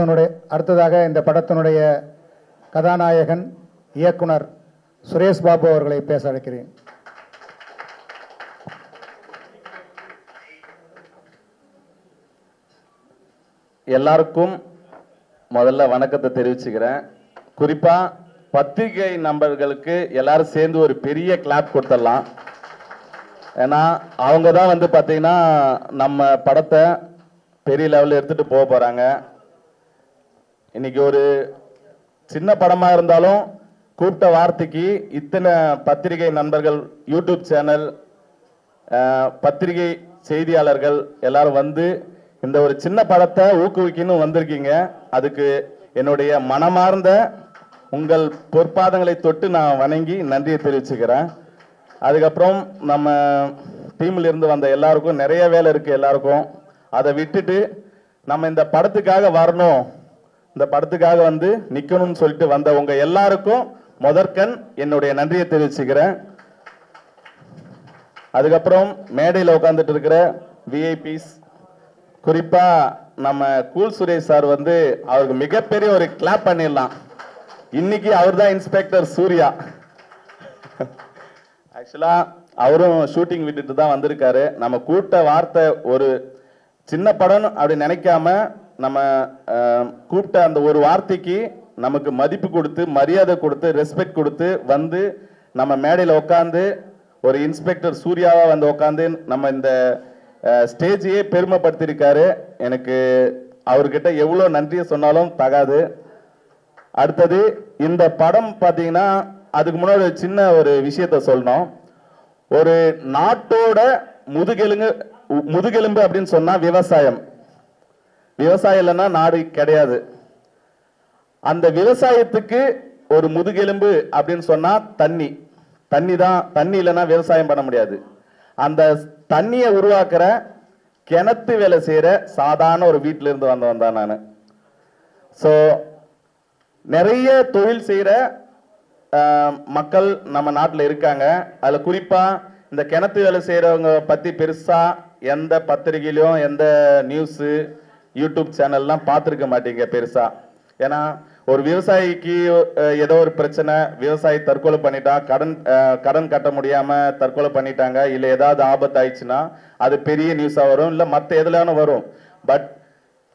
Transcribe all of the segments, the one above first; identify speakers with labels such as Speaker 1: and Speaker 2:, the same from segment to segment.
Speaker 1: அடுத்ததாக இந்த படத்தினுடைய கதாநாயகன் இயக்குனர் சுரேஷ் பாபு அவர்களை பேச அழைக்கிறேன்.
Speaker 2: எல்லாருக்கும் முதல்ல வணக்கத்தை தெரிவிச்சுக்கிறேன். குறிப்பா பத்திரிகை நண்பர்களுக்கு எல்லாரும் சேர்ந்து ஒரு பெரிய கிளாப் கொடுத்துடலாம். ஏன்னா அவங்க தான் வந்து பார்த்தீங்கன்னா நம்ம படத்தை பெரிய லெவலில் எடுத்துட்டு போக போறாங்க. இன்னைக்கு ஒரு சின்ன படமா இருந்தாலும் கூப்பிட்ட வார்த்தைக்கு இத்தனை பத்திரிகை நண்பர்கள், யூடியூப் சேனல், பத்திரிகை செய்தியாளர்கள் எல்லாரும் வந்து இந்த ஒரு சின்ன படத்தை ஊக்குவிக்கணும் வந்திருக்கீங்க. அதுக்கு என்னுடைய மனமார்ந்த உங்கள் பொற்பாதங்களை தொட்டு நான் வணங்கி நன்றியை தெரிவிச்சுக்கிறேன். அதுக்கப்புறம் நம்ம டீம்ல இருந்து வந்த எல்லாருக்கும் நிறைய வேலை இருக்கு. எல்லாருக்கும் அதை விட்டுட்டு நம்ம இந்த படத்துக்காக வரணும், இந்த படத்துக்காக வந்து நிக்கணும்னு சொல்லிட்டு வந்த உங்க எல்லாருக்கும் முதற்கண் என்னுடைய நன்றியை தெரிவிச்சுக்கிறேன். அதுக்கப்புறம் மேடையில் உட்காந்துட்டு இருக்கிற விஐபிஸ், குறிப்பா நம்ம கூல் சுரேஷ் சார் வந்து அவருக்கு மிகப்பெரிய ஒரு கிளாப் பண்ணிடலாம். இன்னைக்கு அவர் தான் இன்ஸ்பெக்டர் சூர்யா. ஆக்சுவலா அவரும் ஷூட்டிங் விட்டுட்டு தான் வந்திருக்காரு. நம்ம கூட்ட வார்த்தை ஒரு சின்ன படம் அப்படி நினைக்காம நம்ம கூப்பிட்ட அந்த ஒரு வார்த்தைக்கு நமக்கு மதிப்பு கொடுத்து, மரியாதை கொடுத்து, ரெஸ்பெக்ட் கொடுத்து வந்து நம்ம மேடையில் உட்காந்து ஒரு இன்ஸ்பெக்டர் சூர்யாவா வந்து உட்காந்து நம்ம இந்த ஸ்டேஜையே பெருமைப்படுத்தியிருக்காரு. எனக்கு அவர்கிட்ட எவ்வளோ நன்றியை சொன்னாலும் தகாது. அடுத்தது இந்த படம் பார்த்தீங்கன்னா அதுக்கு முன்னாடி ஒரு சின்ன ஒரு விஷயத்த சொல்லணும். ஒரு நாட்டோட முதுகெலும்பு அப்படின்னு சொன்னா விவசாயம். விவசாயம் இல்லைன்னா நாடு கிடையாது. அந்த விவசாயத்துக்கு ஒரு முதுகெலும்பு அப்படின்னு சொன்னா தண்ணி தான். தண்ணி இல்லைன்னா விவசாயம் பண்ண முடியாது. அந்த தண்ணியை உருவாக்குற கிணத்து வேலை செய்யற சாதாரண ஒரு வீட்டில இருந்து வந்தவன் தான் நான். ஸோ நிறைய தொழில் செய்யற மக்கள் நம்ம நாட்டில் இருக்காங்க. அதுல குறிப்பா இந்த கிணத்து வேலை செய்யறவங்க பத்தி பெருசா எந்த பத்திரிகையிலும் எந்த நியூஸ் யூடியூப் சேனல்லாம் பார்த்துருக்க மாட்டீங்க பெருசா. ஏன்னா ஒரு விவசாயிக்கு ஏதோ ஒரு பிரச்சனை, விவசாயி தற்கொலை பண்ணிட்டா, கடன் கட்ட முடியாம தற்கொலை பண்ணிட்டாங்க, இல்ல ஏதாவது ஆபத்து ஆயிடுச்சுன்னா அது பெரிய நியூஸா வரும், இல்ல மத்த எதுலான வரும். பட்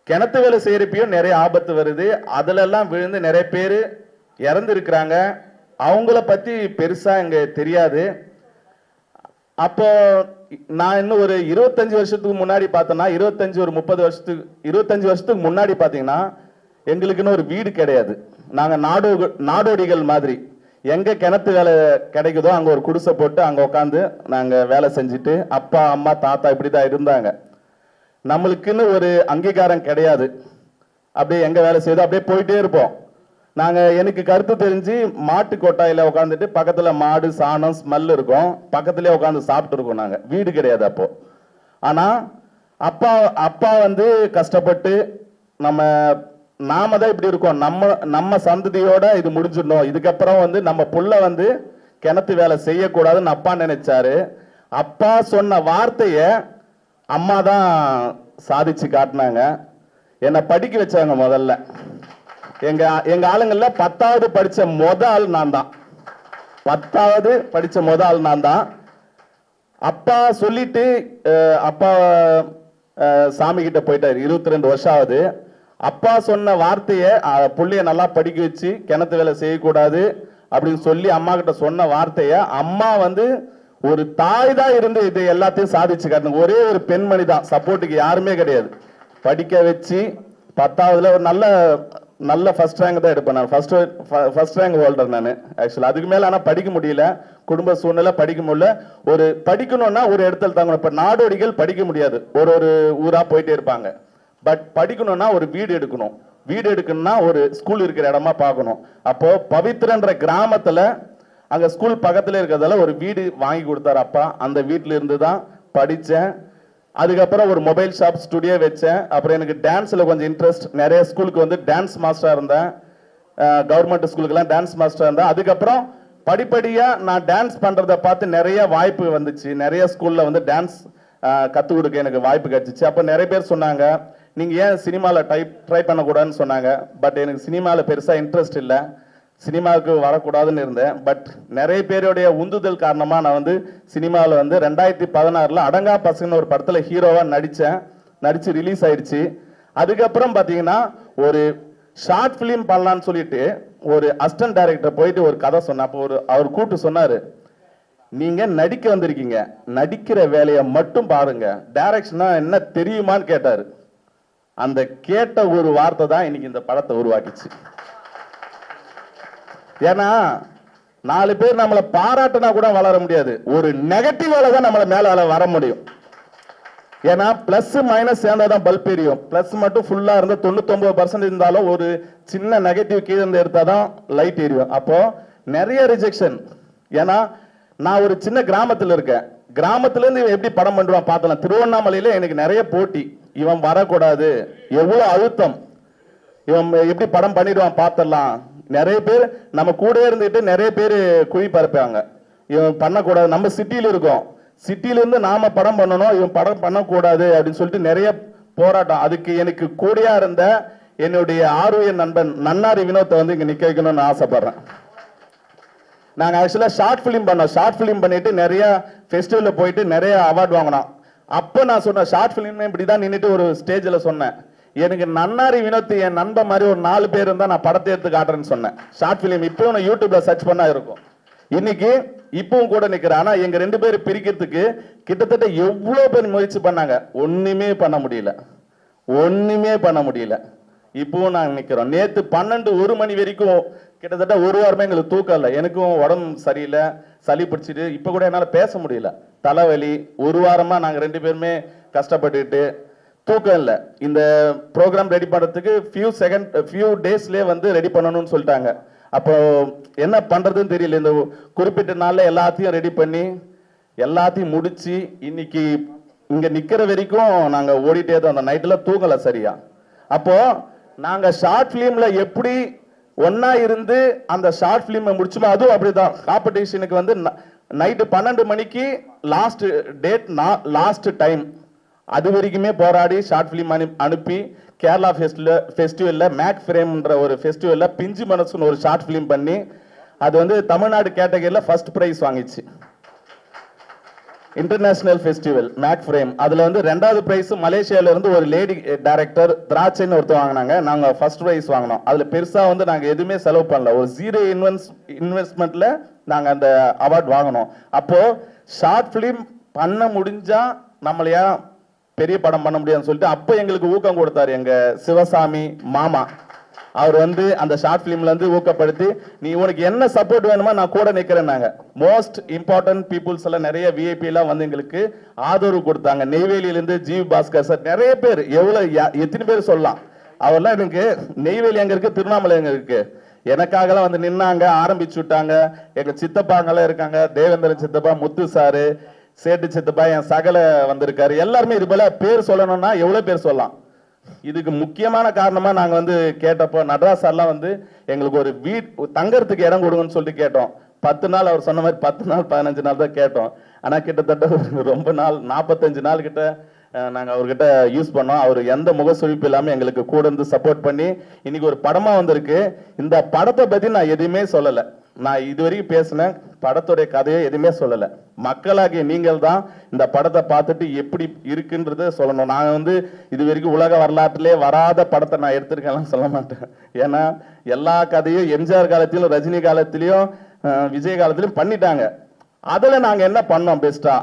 Speaker 2: கிணத்து வேலை செய்யறப்பையும் நிறைய ஆபத்து வருது. அதுல எல்லாம் விழுந்து நிறைய பேர் இறந்து இருக்கிறாங்க. அவங்கள பத்தி பெருசா இங்க தெரியாது. அப்போ நான் இன்னும் ஒரு 25 வருஷத்துக்கு முன்னாடி பார்த்தேன்னா, 25 வருஷத்துக்கு முன்னாடி பாத்தீங்கன்னா எங்களுக்குன்னு ஒரு வீடு கிடையாது. நாங்க நாடோடிகள் மாதிரி. எங்க கிணத்து வேலை கிடைக்குதோ அங்க ஒரு குடிசை போட்டு அங்க உட்காந்து நாங்க வேலை செஞ்சுட்டு, அப்பா அம்மா தாத்தா இப்படிதான் இருந்தாங்க. நம்மளுக்குன்னு ஒரு அங்கீகாரம் கிடையாது. அப்படியே எங்க வேலை செய்தோ அப்படியே போயிட்டே இருப்போம். நாங்க எனக்கு கருத்து தெரிஞ்சு மாட்டு கொட்டாயில உட்காந்துட்டு பக்கத்துல மாடு சாணம் ஸ்மெல் இருக்கும், பக்கத்துலயே உட்காந்து சாப்பிட்டு இருக்கோம். நாங்க வீடு கிடையாது அப்போ. ஆனா அப்பா வந்து கஷ்டப்பட்டு நாம தான் இப்படி இருக்கோம், நம்ம சந்ததியோட இது முடிஞ்சிடணும், இதுக்கப்புறம் வந்து நம்ம புள்ள வந்து கிணத்து வேலை செய்யக்கூடாதுன்னு அப்பா நினைச்சாரு. அப்பா சொன்ன வார்த்தைய அம்மா தான் சாதிச்சு காட்டினாங்க. என்னை படிக்க வச்சாங்க. முதல்ல எங்க ஆளுங்கள்ல 10வது படிச்ச ஆள் நான் தான். 10வது படிச்ச ஆள் நான் தான். அப்பா சொல்லிட்டு அப்பா சாமி கிட்ட போயிட்டாரு. 22 வருஷம் ஆகுது. அப்பா சொன்ன வார்த்தைய புள்ளைய நல்லா படிக்க வச்சு கிணத்து வேலை செய்யக்கூடாது அப்படின்னு சொல்லி அம்மா கிட்ட சொன்ன வார்த்தைய அம்மா வந்து ஒரு தாய் தான் இருந்து இது எல்லாத்தையும் சாதிச்சு காட்டுங்க. ஒரே ஒரு பெண்மணி தான், சப்போர்ட்டுக்கு யாருமே கிடையாது. படிக்க வச்சு 10வதுல ஒரு நல்ல ஃபர்ஸ்ட் ரேங்க் தான் எடுப்பேன். நான் ஃபர்ஸ்ட் ரேங்க் ஹோல்டர் நான் ஆக்சுவலா. அதுக்கு மேல ஆனா படிக்க முடியல, குடும்ப சூழ்நிலை படிக்க முடியல. ஒரு படிக்கணும்னா ஒரு இடத்துல தாங்க. இப்ப நாடோடிகள் படிக்க முடியாது, ஒரு ஊரா போயிட்டே இருப்பாங்க. பட் படிக்கணும்னா ஒரு வீடு எடுக்கணும். வீடு எடுக்கணும்னா ஒரு ஸ்கூல் இருக்கிற இடமா பார்க்கணும். அப்போ பவித்ரன்ற கிராமத்துல அங்க ஸ்கூல் பக்கத்துல இருக்கிறதால ஒரு வீடு வாங்கி கொடுத்தாரு அப்பா. அந்த வீட்டுல இருந்து தான் படிச்சேன். அதுக்கப்புறம் ஒரு மொபைல் ஷாப் ஸ்டுடியோ வச்சேன். அப்புறம் எனக்கு டான்ஸ்ல கொஞ்சம் இன்ட்ரெஸ்ட். நிறைய ஸ்கூலுக்கு வந்து டான்ஸ் மாஸ்டரா இருந்தேன். கவர்மெண்ட் ஸ்கூலுக்குலாம் டான்ஸ் மாஸ்டரா இருந்தேன். அதுக்கப்புறம் படிப்படியா நான் டான்ஸ் பண்றதை பார்த்து நிறைய வாய்ப்பு வந்துச்சு. நிறைய ஸ்கூல்ல வந்து டான்ஸ் கத்து கொடுக்க எனக்கு வாய்ப்பு கிடைச்சிச்சு. அப்ப நிறைய பேர் சொன்னாங்க, நீங்கள் ஏன் சினிமாவில் ட்ரை பண்ணக்கூடாதுன்னு சொன்னாங்க. பட் எனக்கு சினிமாவில் பெருசாக இன்ட்ரெஸ்ட் இல்லை, சினிமாவுக்கு வரக்கூடாதுன்னு இருந்தேன். பட் நிறைய பேருடைய உந்துதல் காரணமாக நான் வந்து சினிமாவில் வந்து 2016 அடங்கா பசங்கன்னு ஒரு படத்தில் ஹீரோவாக நடித்து ரிலீஸ் ஆயிடுச்சு. அதுக்கப்புறம் பார்த்தீங்கன்னா ஒரு ஷார்ட் ஃபிலிம் பண்ணலான்னு சொல்லிட்டு ஒரு அசிஸ்டன்ட் டைரக்டர் போயிட்டு ஒரு கதை சொன்ன. அப்போ அவர் கூப்பிட்டு சொன்னார், நீங்க நடிக்க வந்திருக்கீங்க, நடிக்கிற வேலையை மட்டும் பாருங்க, டைரக்ஷனா என்ன தெரியுமான்னு கேட்டாரு. அந்த கேட்ட ஒரு வார்த்தை தான் இன்னைக்கு இந்த படத்தை உருவாக்கிச்சு. ஏன்னா 4 பேர் நம்மளை பாராட்டினா கூட வளர முடியாது, ஒரு நெகட்டிவால தான் நம்மள மேல வர முடியும். ஏன்னா பிளஸ் மைனஸ் சேர்ந்தாதான் பல்ப் எரியும். பிளஸ் மட்டும் ஃபுல்லா இருந்தா 99% இருந்தாலும் ஒரு சின்ன நெகட்டிவ் கீழே இருந்து எடுத்தாதான் லைட் எரியும். அப்போ நிறைய ரிஜெக்ஷன். ஏன்னா நான் ஒரு சின்ன கிராமத்தில் இருக்கேன், கிராமத்துல இருந்து இவன் எப்படி படம் பண்ணுவான் பார்த்தலாம். திருவண்ணாமலையில எனக்கு நிறைய போட்டி, இவன் வரக்கூடாது, எவ்வளவு அழுத்தம், இவன் எப்படி படம் பண்ணிடுவான் பார்த்தலாம். நிறைய பேர் நம்ம கூட இருந்துட்டு நிறைய பேர் குழி பரப்பாங்க, இவன் பண்ணக்கூடாது. நம்ம சிட்டியில இருக்கோம், சிட்டில இருந்து நாம படம் பண்ணணும், இவன் படம் பண்ணக்கூடாது அப்படின்னு சொல்லிட்டு நிறைய போராட்டம். அதுக்கு எனக்கு கூடயா இருந்த என்னுடைய ஆர்வ நண்பன் நன்னாரி வினோத்தை வந்து இங்க நிக்க வைக்கணும்னு ஆசைப்படுறேன். நாங்க ஆக்சுவலா ஷார்ட் பிலிம் பண்ணோம், ஷார்ட் பிலிம் பண்ணிட்டு நிறைய ஃபெஸ்டிவல்ல போயிட்டு நிறைய அவார்ட் வாங்கினோம். அப்ப நான் சொன்னேன், ஷார்ட் பிலிம் இப்படிதான் நின்றுட்டு ஒரு ஸ்டேஜ்ல சொன்னேன், எனக்கு நன்னாரி வினோத் என் நண்பன் மாதிரி ஒரு 4 பேர் இருந்தா நான் படத்தை எடுத்து காட்டுறேன்னு சொன்னேன். ஷார்ட் பிலிம் இப்பவும் நான் யூடியூப்ல சர்ச் பண்ணா இருக்கும். இன்னைக்கு இப்பவும் கூட நிக்கிறேன். ஆனா எங்க 2 பேர் பிரிக்கிறதுக்கு கிட்டத்தட்ட எவ்வளவு பேர் முயற்சி பண்ணாங்க, ஒண்ணுமே பண்ண முடியல. இப்பவும் நாங்க நிக்கிறோம். நேத்து 12-1 மணி வரைக்கும் கிட்டத்தட்ட 1 வாரமே எங்களுக்கு தூக்கம் இல்லை. எனக்கும் உடம்பு சரியில்லை, சளி பிடிச்சிட்டு இப்ப கூட என்னால பேச முடியல, தலைவலி. 1 வாரமா நாங்க 2 பேருமே கஷ்டப்பட்டுட்டு தூக்கம் இல்லை. இந்த ப்ரோக்ராம் ரெடி பண்றதுக்கு ஃபியூ டேஸ்லயே வந்து ரெடி பண்ணணும்னு சொல்லிட்டாங்க. அப்போ என்ன பண்றதுன்னு தெரியல. இந்த குறிப்பிட்ட நாள்ல எல்லாத்தையும் ரெடி பண்ணி எல்லாத்தையும் முடிச்சு இன்னைக்கு இங்க நிக்கிற வரைக்கும் நாங்க ஓடிட்டே தான். அந்த நைட்ல தூங்கல சரியா. அப்போ நாங்க ஷார்ட் பிலிம்ல எப்படி ஒன்னா இருந்து அந்த ஷார்ட் பிலிம் முடிச்சுமோ அதுவும் அப்படிதான். காம்படிஷனுக்கு வந்து நைட்டு 12 மணிக்கு லாஸ்ட் டேட், லாஸ்ட் டைம், அது வரைக்குமே போராடி ஷார்ட் பிலிம் அனுப்பி கேரளா ஃபெஸ்டிவல்ல மேக் ஃப்ரேம்ன்ற ஒரு ஃபெஸ்டிவல்ல பிஞ்சு மனசுன்னு ஒரு ஷார்ட் பிலிம் பண்ணி அது வந்து தமிழ்நாடு கேட்டகரியில் ஃபர்ஸ்ட் பிரைஸ் வாங்கிச்சு. International festival make frame. அதுல வந்து 2வது பிரைஸ் மலேசியால இருந்து ஒரு லேடி டைரக்டர் திராட்சைன்னு ஒருத்தர் வாங்கினாங்க. நாங்க ஃபர்ஸ்ட் பிரைஸ் வாங்கினோம். அதுல பெருசா வந்து நாங்க எதுவுமே செலவு பண்ணல, ஒரு 0 இன்வெஸ்ட்மெண்ட்ல நாங்க அந்த அவார்ட் வாங்கினோம். அப்போ ஷார்ட் பிலிம் பண்ண முடிஞ்சா நம்மளையா பெரிய படம் பண்ண முடியாதுன்னு சொல்லிட்டு அப்போ எங்களுக்கு ஊக்கம் கொடுத்தாரு எங்க சிவசாமி மாமா. அவர் வந்து அந்த ஷார்ட் பிலிம்ல இருந்து ஊக்கப்படுத்தி, நீ உனக்கு என்ன சப்போர்ட் வேணுமோ நான் கூட நிக்கிறேன்னாங்க. மோஸ்ட் இம்பார்ட்டன்ட் பீப்புள்ஸ் எல்லாம் நிறைய விஐபி எல்லாம் வந்து எங்களுக்கு ஆதரவு கொடுத்தாங்க. நெய்வேலியில இருந்து ஜீவ் பாஸ்கர் சார், நிறைய பேர், எத்தனை பேர் சொல்லலாம். அவர்லாம் எனக்கு நெய்வேலி எங்க இருக்கு, திருவண்ணாமலை எங்க இருக்கு, எனக்காகலாம் வந்து நின்னாங்க, ஆரம்பிச்சு விட்டாங்க. எங்க சித்தப்பாங்கெல்லாம் இருக்காங்க, தேவேந்திரன் சித்தப்பா, முத்து சாரு, சேட்டு சித்தப்பா, என் சகல வந்திருக்காரு. எல்லாருமே இது போல பேர் சொல்லணும்னா எவ்வளவு பேர் சொல்லலாம். இதுக்கு முக்கியமான காரணமா நாங்க வந்து கேட்டப்போ நடராஜ் சார்லாம் வந்து எங்களுக்கு ஒரு தங்கறதுக்கு இடம் கொடுங்கன்னு சொல்லிட்டு கேட்டோம். 10 நாள் அவர் சொன்ன மாதிரி 10 நாள் 15 நாள் தான் கேட்டோம். ஆனா கிட்டத்தட்ட ரொம்ப நாள் 45 நாள் கிட்ட நாங்க அவர்கிட்ட யூஸ் பண்ணோம். அவர் எந்த முகசுழிப்பு இல்லாம எங்களுக்கு கூட இருந்து சப்போர்ட் பண்ணி இன்னைக்கு ஒரு படமா வந்திருக்கு. இந்த படத்தை பத்தி நான் எதுவுமே சொல்லல, நான் இதுவரைக்கும் பேசினேன் படத்துடைய கதையை எதுவுமே சொல்லல. மக்களாகிய நீங்கள் தான் இந்த படத்தை பார்த்துட்டு எப்படி இருக்குன்றத சொல்லணும். நான் வந்து இது வரைக்கும் உலக வரலாற்றிலே வராத படத்தை நான் எடுத்திருக்கேன் சொல்ல மாட்டேன். ஏன்னா எல்லா கதையும் எம்ஜிஆர் காலத்திலும் ரஜினி காலத்திலையும் விஜய் காலத்திலையும் பண்ணிட்டாங்க. அதுல நாங்க என்ன பண்ணோம் பெஸ்டா,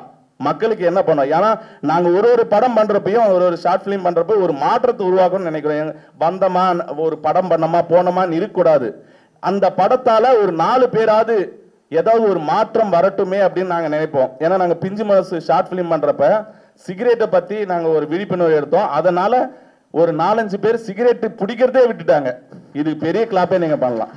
Speaker 2: மக்களுக்கு என்ன பண்ணோம். ஏன்னா நாங்க ஒரு படம் பண்றப்பையும் ஒரு ஷார்ட் பிலிம் பண்றப்ப ஒரு மாற்றத்தை உருவாக்கணும்னு நினைக்கிறோம். வந்தமா ஒரு படம் பண்ணமா போனோமான்னு இருக்கக்கூடாது. அந்த படத்தால ஒரு 4 பேராவது ஏதாவது ஒரு மாற்றம் வரட்டுமே அப்படின்னு நாங்க நினைப்போம். ஏன்னா நாங்க பிஞ்சு மனசு ஷார்ட் பிலிம் பண்றப்ப சிகரெட்டை பத்தி நாங்க ஒரு விழிப்புணர்வு எடுத்தோம். அதனால ஒரு 4-5 பேர் சிகரெட் பிடிக்கிறதே விட்டுட்டாங்க. இது பெரிய கிளாப்பே நீங்க பண்ணலாம்.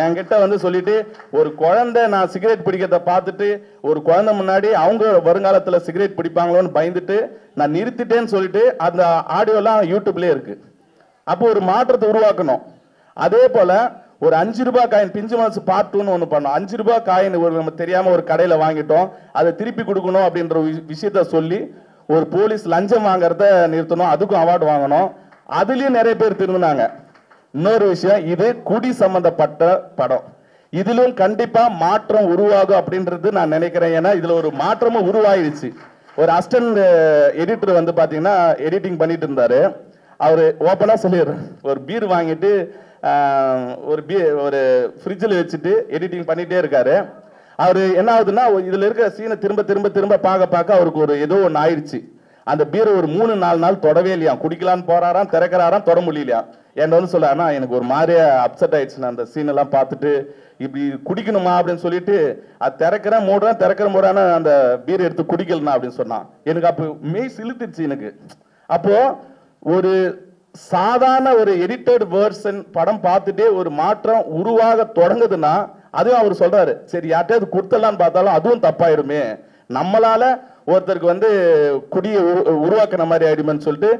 Speaker 2: என்கிட்ட வந்து சொல்லிட்டு ஒரு குழந்தை நான் சிகரெட் பிடிக்கிறத பார்த்துட்டு ஒரு குழந்தை முன்னாடி அவங்க வருங்காலத்துல சிகரெட் பிடிப்பாங்களோன்னு பயந்துட்டு நான் நிறுத்திட்டேன்னு சொல்லிட்டு அந்த ஆடியோலாம் யூடியூப்லயே இருக்கு. அப்போ ஒரு மாற்றத்தை உருவாக்கணும். அதே போல ஒரு 5 ரூபாய் காயின் பிஞ்சு மனசு பார்ட் 2ன்னு ஒன்று பண்ணோம். 5 ரூபாய் காயின் ஒரு நம்ம தெரியாம ஒரு கடையில வாங்கிட்டோம், அதை திருப்பி கொடுக்கணும் அப்படின்ற விஷயத்த சொல்லி ஒரு போலீஸ் லஞ்சம் வாங்குறத நிறுத்தணும், அதுக்கும் அவார்டு வாங்கணும். அதுலயும் நிறைய பேர் திரும்பினாங்க. இன்னொரு விஷயம், இது குடி சம்பந்தப்பட்ட படம். இதிலும் கண்டிப்பா மாற்றம் உருவாகும் அப்படின்றது நான் நினைக்கிறேன். ஏன்னா இதுல ஒரு மாற்றமும் உருவாயிருச்சு. ஒரு அசிஸ்டன்ட் எடிட்டர் வந்து பாத்தீங்கன்னா எடிட்டிங் பண்ணிட்டு இருந்தாரு. அவரு ஓப்பனா சொல்லிடுறாரு, ஒரு பீர் வாங்கிட்டு ஒரு ஃப்ரிட்ஜில் வச்சுட்டு எடிட்டிங் பண்ணிட்டே இருக்காரு. அவரு என்ன ஆகுதுன்னா, இதுல இருக்கிற சீனை திரும்ப திரும்ப திரும்ப பார்க்க அவருக்கு ஒரு ஏதோ ஒன்று ஆயிடுச்சு. அந்த பீரை ஒரு 3-4 நாள் தொடவே இல்லையா, குடிக்கலான்னு போறாராம், திறக்கிறாராம், தொட முடியலையா. என்கிட்ட வந்து சொல்ல, ஆனா எனக்கு ஒரு மாதிரியா அப்செட் ஆயிடுச்சு அந்த சீன் எல்லாம் பார்த்துட்டு, இப்படி குடிக்கணுமா அப்படின்னு சொல்லிட்டு அது திறக்கிறேன் மூடுறான அந்த பீரை எடுத்து குடிக்கலனா அப்படின்னு சொன்னான். எனக்கு அப்போ மெய் சிலுத்துச்சு எனக்கு. அப்போ ஒரு சாதாரண ஒரு எடிட்டட் வேர்ஷன் படம் பார்த்துட்டே ஒரு மாற்றம் உருவாக தொடங்குதுன்னா, அதுவும் அவர் சொல்றாரு, சரி யார்ட்டையாவது கொடுத்தலான்னு பார்த்தாலும் அதுவும் தப்பாயிடுமே, நம்மளால ஒருத்தருக்கு வந்து குடியை உருவாக்குன மாதிரி ஆயிடுமேன்னு சொல்லிட்டு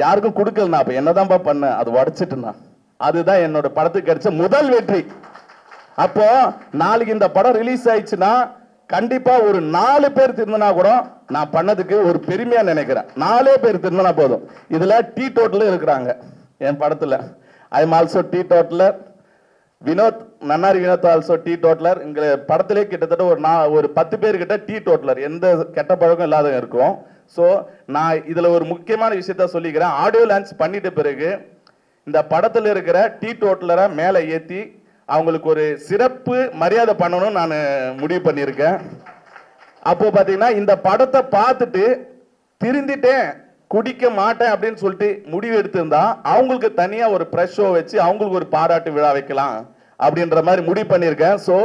Speaker 2: யாருக்கும் கொடுக்கலனா. அப்ப என்னதான்ப்பா பண்ண, அது உடைச்சிட்டுனா. அதுதான் என்னோட படத்துக்கு கிடைச்ச முதல் வெற்றி. அப்போ நாளைக்கு இந்த படம் ரிலீஸ் ஆயிடுச்சுன்னா கண்டிப்பா ஒரு 4 பேர் திருந்தினா கூட நான் பண்ணதுக்கு ஒரு பெருமையா நினைக்கிறேன். 4 பேர் திருந்தினா போதும். இதுல டீ டோட்டலும் இருக்கிறாங்க என் படத்துல. I am also teetotaller. Vinod, நன்னாரி வினோத் ஆல்சோ டீ டோட்டலர். இங்க படத்திலே கிட்டத்தட்ட ஒரு 10 பேர் கிட்ட டீ டோட்டலர், எந்த கெட்ட பழக்கம் இல்லாத இருக்கும். ஸோ நான் இதுல ஒரு முக்கியமான விஷயத்த சொல்லிக்கிறேன். ஆடியோ லான்ச் பண்ணிட்ட பிறகு இந்த படத்துல இருக்கிற டீ டோட்டலரை மேலே ஏற்றி அவங்களுக்கு ஒரு சிறப்பு மரியாதை பண்ணணும் நான் முடிவு பண்ணியிருக்கேன். அப்போ பார்த்தீங்கன்னா இந்த படத்தை பார்த்துட்டு திருந்திட்டேன், குடிக்க மாட்டேன் அப்படின்னு சொல்லிட்டு முடிவு எடுத்திருந்தா அவங்களுக்கு தனியா ஒரு ப்ரெஷ் ஷோ வச்சு அவங்களுக்கு ஒரு பாராட்டு விழா வைக்கலாம் அப்படின்ற மாதிரி முடிவு பண்ணியிருக்கேன். ஸோ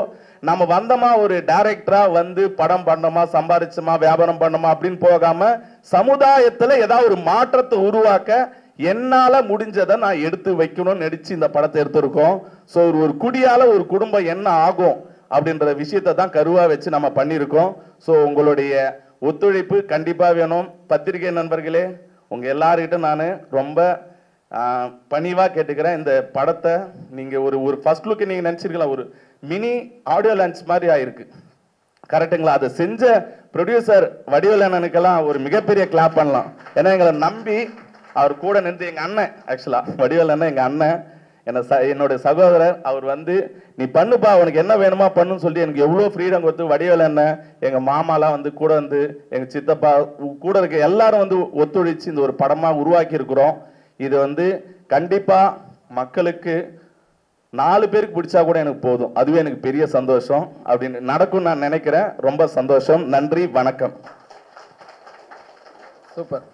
Speaker 2: நம்ம வந்தோமா ஒரு டைரக்டரா வந்து படம் பண்ணோமா, சம்பாதிச்சோமா, வியாபாரம் பண்ணோமா அப்படின்னு போகாம சமுதாயத்துல ஏதாவது ஒரு மாற்றத்தை உருவாக்க என்னால முடிஞ்சதை நான் எடுத்து வைக்கணும்னு நடிச்சு இந்த படத்தை எடுத்திருக்கோம். ஸோ ஒரு குடியால ஒரு குடும்பம் என்ன ஆகும் அப்படின்ற விஷயத்தை தான் கருவா வச்சு நம்ம பண்ணியிருக்கோம். ஸோ உங்களுடைய ஒத்துழைப்பு கண்டிப்பா வேணும். பத்திரிகை நண்பர்களே, உங்க எல்லார்கிட்ட நான் ரொம்ப பணிவா கேட்டுக்கிறேன். இந்த படத்தை நீங்க ஒரு ஃபர்ஸ்ட் லுக் நீங்க நினைச்சிருக்கலாம், ஒரு மினி ஆடியோ லான்ச் மாதிரி ஆயிருக்கு. கரெக்டுங்களா? அதை செஞ்ச ப்ரொடியூசர் வடிவேலனுக்கெல்லாம் ஒரு மிகப்பெரிய கிளாப் பண்ணலாம். ஏன்னா எங்களை நம்பி அவர் கூட நின்று, எங்க அண்ணன், ஆக்சுவலா வடிவேலன் எங்க அண்ணன், என்னோட சகோதரர், அவர் வந்து நீ பண்ணுப்பா, உனக்கு என்ன வேணுமா பண்ணுன்னு சொல்லி எனக்கு எவ்வளோ ஃப்ரீடம் கொடுத்து, வடிவேலன் எங்க மாமாலாம் வந்து கூட வந்து, எங்க சித்தப்பா கூட இருக்க எல்லாரும் வந்து ஒத்துழைச்சு இந்த ஒரு படமா உருவாக்கி இருக்கிறோம். இது வந்து கண்டிப்பா மக்களுக்கு 4 பேருக்கு பிடிச்சா கூட எனக்கு போதும், அதுவே எனக்கு பெரிய சந்தோஷம். அப்படின்னு நடக்கும் நான் நினைக்கிறேன். ரொம்ப சந்தோஷம். நன்றி, வணக்கம்.
Speaker 1: சூப்பர்.